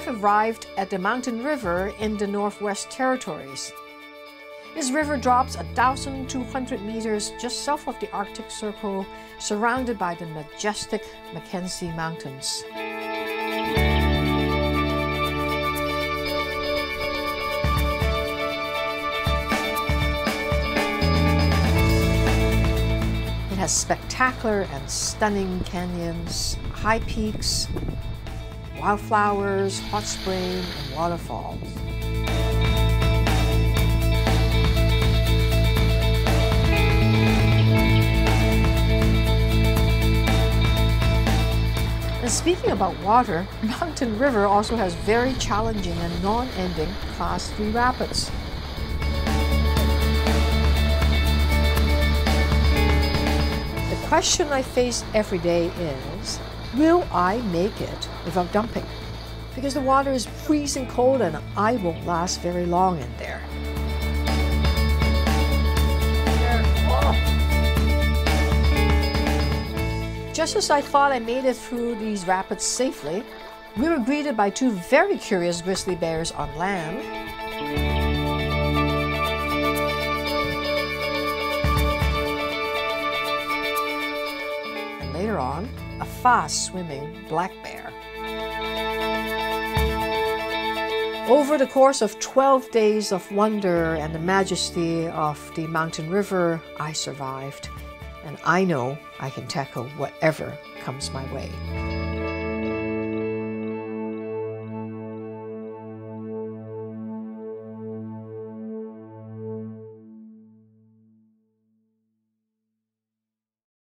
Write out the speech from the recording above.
I've arrived at the mountain river in the Northwest Territories. This river drops 1,200 meters just south of the Arctic Circle, surrounded by the majestic Mackenzie Mountains. It has spectacular and stunning canyons, high peaks, wildflowers, hot springs, and waterfalls. And speaking about water, Mountain River also has very challenging and non-ending Class 3 rapids. The question I face every day is, will I make it without dumping? Because the water is freezing cold and I won't last very long in there. Just as I thought I made it through these rapids safely, we were greeted by two very curious grizzly bears on land. And later on, a fast-swimming black bear. Over the course of 12 days of wonder and the majesty of the mountain river, I survived. And I know I can tackle whatever comes my way.